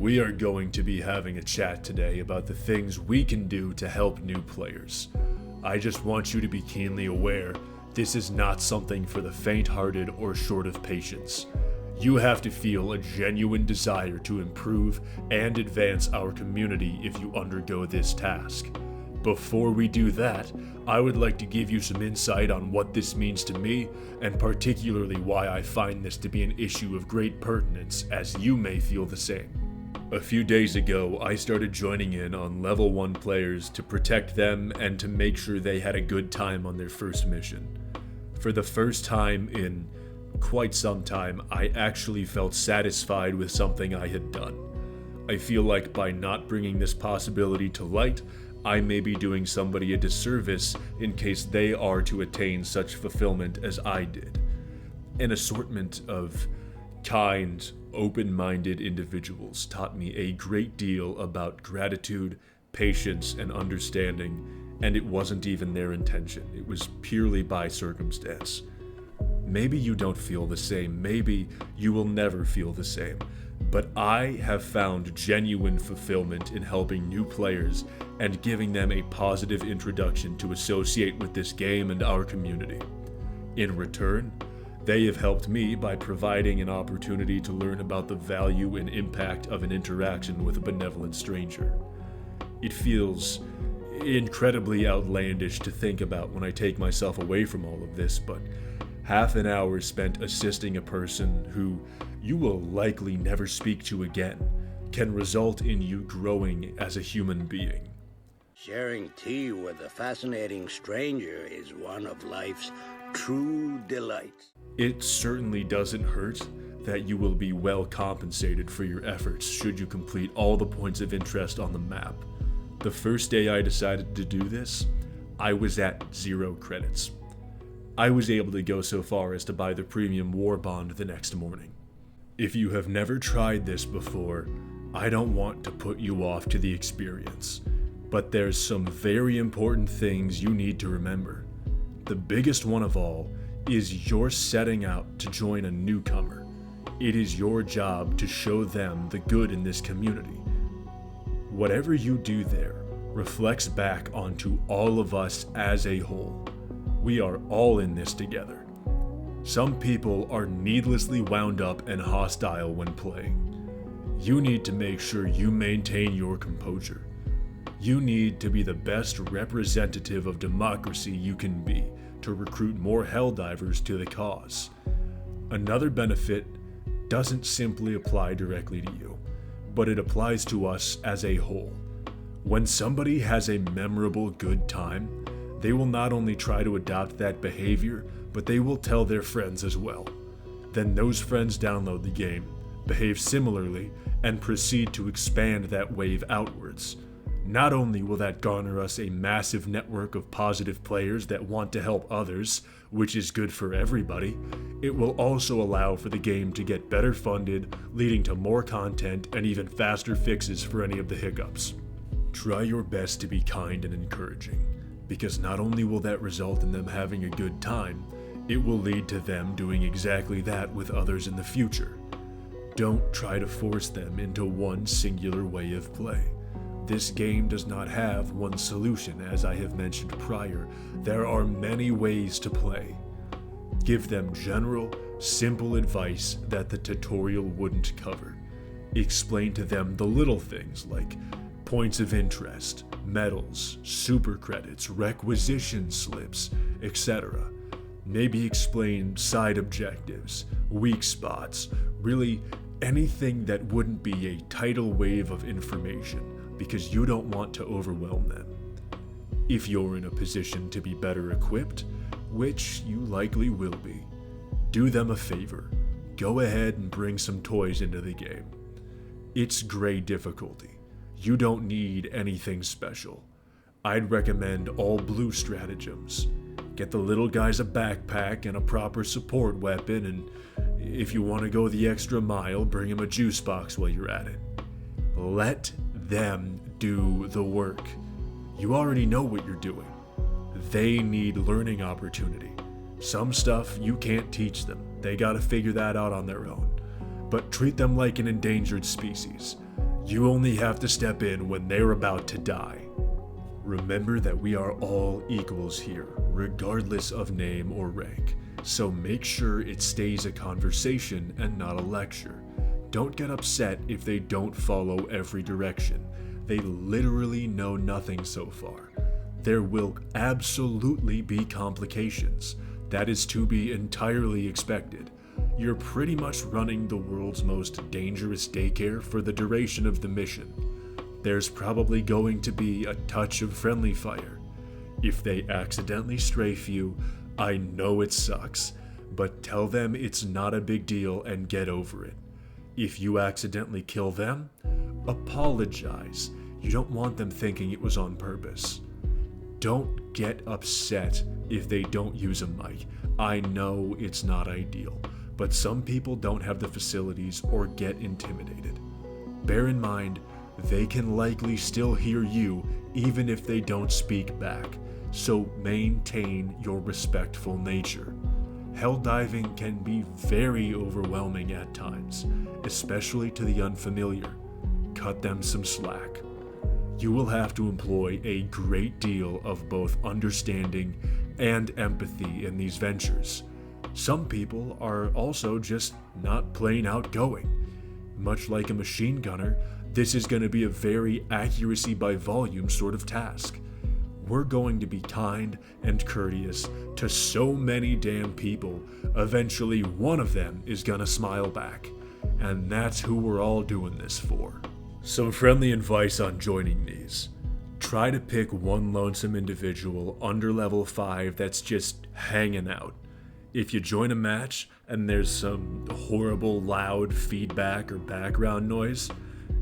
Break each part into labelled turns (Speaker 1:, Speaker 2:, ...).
Speaker 1: We are going to be having a chat today about the things we can do to help new players. I just want you to be keenly aware this is not something for the faint-hearted or short of patience. You have to feel a genuine desire to improve and advance our community if you undergo this task. Before we do that, I would like to give you some insight on what this means to me, and particularly why I find this to be an issue of great pertinence, as you may feel the same. A few days ago, I started joining in on level 1 players to protect them and to make sure they had a good time on their first mission. For the first time in quite some time, I actually felt satisfied with something I had done. I feel like by not bringing this possibility to light, I may be doing somebody a disservice in case they are to attain such fulfillment as I did. An assortment of kind, open-minded individuals taught me a great deal about gratitude, patience, and understanding, and it wasn't even their intention. It was purely by circumstance. Maybe you don't feel the same, maybe you will never feel the same, but I have found genuine fulfillment in helping new players and giving them a positive introduction to associate with this game and our community. In return, they have helped me by providing an opportunity to learn about the value and impact of an interaction with a benevolent stranger. It feels incredibly outlandish to think about when I take myself away from all of this, but half an hour spent assisting a person who you will likely never speak to again can result in you growing as a human being.
Speaker 2: Sharing tea with a fascinating stranger is one of life's true delights.
Speaker 1: It certainly doesn't hurt that you will be well compensated for your efforts should you complete all the points of interest on the map. The first day I decided to do this, I was at 0 credits. I was able to go so far as to buy the premium war bond the next morning. If you have never tried this before, I don't want to put you off to the experience, but there's some very important things you need to remember. The biggest one of all is you're setting out to join a newcomer. It is your job to show them the good in this community. Whatever you do there reflects back onto all of us as a whole. We are all in this together. Some people are needlessly wound up and hostile when playing. You need to make sure you maintain your composure. You need to be the best representative of democracy you can be to recruit more Helldivers to the cause. Another benefit doesn't simply apply directly to you, but it applies to us as a whole. When somebody has a memorable good time, they will not only try to adopt that behavior, but they will tell their friends as well. Then those friends download the game, behave similarly, and proceed to expand that wave outwards. Not only will that garner us a massive network of positive players that want to help others, which is good for everybody, it will also allow for the game to get better funded, leading to more content and even faster fixes for any of the hiccups. Try your best to be kind and encouraging, because not only will that result in them having a good time, it will lead to them doing exactly that with others in the future. Don't try to force them into one singular way of play. This game does not have one solution, as I have mentioned prior. There are many ways to play. Give them general, simple advice that the tutorial wouldn't cover. Explain to them the little things like points of interest, medals, super credits, requisition slips, etc. Maybe explain side objectives, weak spots, really anything that wouldn't be a tidal wave of information, because you don't want to overwhelm them. If you're in a position to be better equipped, which you likely will be, do them a favor. Go ahead and bring some toys into the game. It's gray difficulty. You don't need anything special. I'd recommend all blue stratagems. Get the little guys a backpack and a proper support weapon, and if you want to go the extra mile, bring him a juice box while you're at it. Let them do the work. You already know what you're doing. They need learning opportunity. Some stuff you can't teach them. They gotta figure that out on their own. But treat them like an endangered species. You only have to step in when they're about to die. Remember that we are all equals here, regardless of name or rank, so make sure it stays a conversation and not a lecture. Don't get upset if they don't follow every direction. They literally know nothing so far. There will absolutely be complications. That is to be entirely expected. You're pretty much running the world's most dangerous daycare for the duration of the mission. There's probably going to be a touch of friendly fire. If they accidentally strafe you, I know it sucks, but tell them it's not a big deal and get over it. If you accidentally kill them, apologize. You don't want them thinking it was on purpose. Don't get upset if they don't use a mic. I know it's not ideal, but some people don't have the facilities or get intimidated. Bear in mind, they can likely still hear you even if they don't speak back, so maintain your respectful nature. Hell diving can be very overwhelming at times, especially to the unfamiliar. Cut them some slack. You will have to employ a great deal of both understanding and empathy in these ventures. Some people are also just not plain outgoing. Much like a machine gunner, this is going to be a very accuracy by volume sort of task. We're going to be kind and courteous to so many damn people, eventually one of them is going to smile back. And that's who we're all doing this for. Some friendly advice on joining these. Try to pick one lonesome individual under level 5 that's just hanging out. If you join a match and there's some horrible loud feedback or background noise,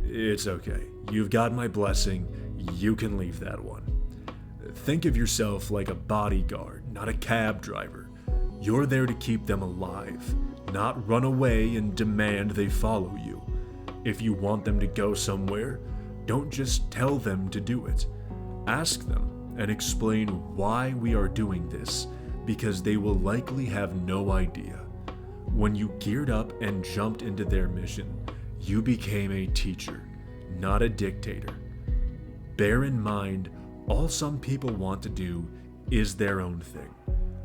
Speaker 1: it's okay. You've got my blessing. You can leave that one. Think of yourself like a bodyguard, not a cab driver. You're there to keep them alive, not run away and demand they follow you. If you want them to go somewhere, don't just tell them to do it. Ask them and explain why we are doing this, because they will likely have no idea. When you geared up and jumped into their mission, you became a teacher, not a dictator. Bear in mind, all some people want to do is their own thing.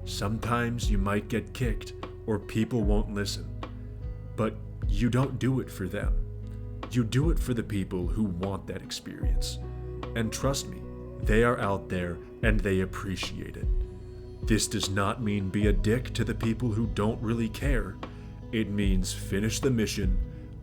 Speaker 1: Sometimes you might get kicked or people won't listen, but you don't do it for them. You do it for the people who want that experience. And trust me, they are out there and they appreciate it. This does not mean be a dick to the people who don't really care. It means finish the mission,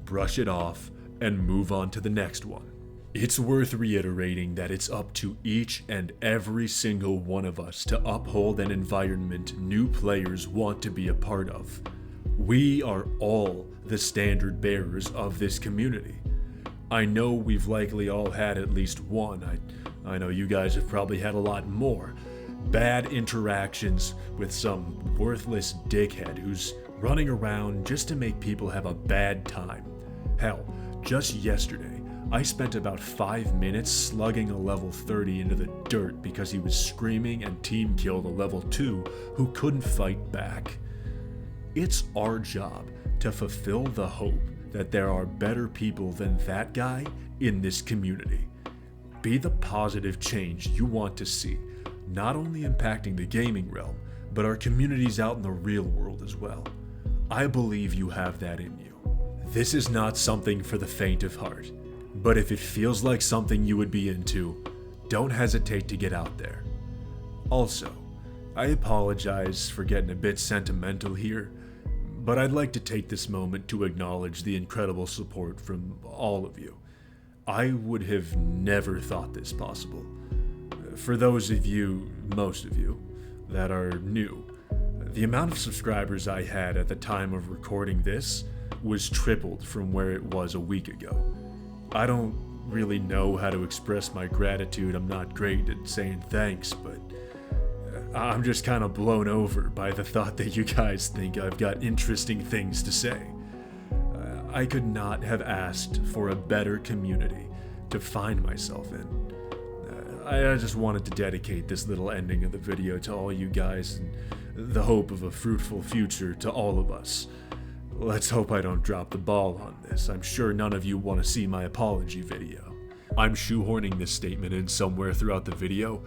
Speaker 1: brush it off, and move on to the next one. It's worth reiterating that it's up to each and every single one of us to uphold an environment new players want to be a part of. We are all the standard bearers of this community. I know we've likely all had at least one, I know you guys have probably had a lot more, bad interactions with some worthless dickhead who's running around just to make people have a bad time. Hell, just yesterday, I spent about 5 minutes slugging a level 30 into the dirt because he was screaming and team killed a level 2 who couldn't fight back. It's our job to fulfill the hope that there are better people than that guy in this community. Be the positive change you want to see, not only impacting the gaming realm, but our communities out in the real world as well. I believe you have that in you. This is not something for the faint of heart, but if it feels like something you would be into, don't hesitate to get out there. Also, I apologize for getting a bit sentimental here, but I'd like to take this moment to acknowledge the incredible support from all of you. I would have never thought this possible. For those of you, most of you, that are new, the amount of subscribers I had at the time of recording this was tripled from where it was a week ago. I don't really know how to express my gratitude. I'm not great at saying thanks, but I'm just kind of blown over by the thought that you guys think I've got interesting things to say. I could not have asked for a better community to find myself in. I just wanted to dedicate this little ending of the video to all you guys and the hope of a fruitful future to all of us. Let's hope I don't drop the ball on this. I'm sure none of you want to see my apology video. I'm shoehorning this statement in somewhere throughout the video.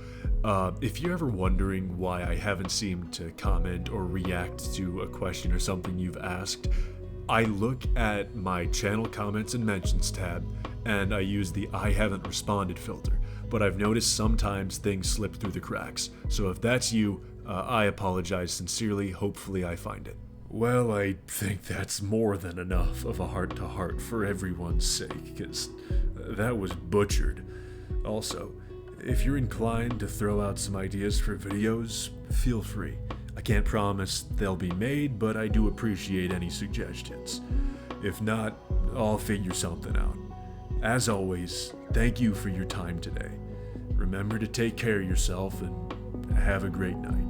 Speaker 1: If you're ever wondering why I haven't seemed to comment or react to a question or something you've asked, I look at my channel comments and mentions tab, and I use the I haven't responded filter, but I've noticed sometimes things slip through the cracks. So if that's you, I apologize sincerely. Hopefully I find it. Well, I think that's more than enough of a heart-to-heart for everyone's sake, because that was butchered. Also, if you're inclined to throw out some ideas for videos, feel free. I can't promise they'll be made, but I do appreciate any suggestions. If not, I'll figure something out. As always, thank you for your time today. Remember to take care of yourself and have a great night.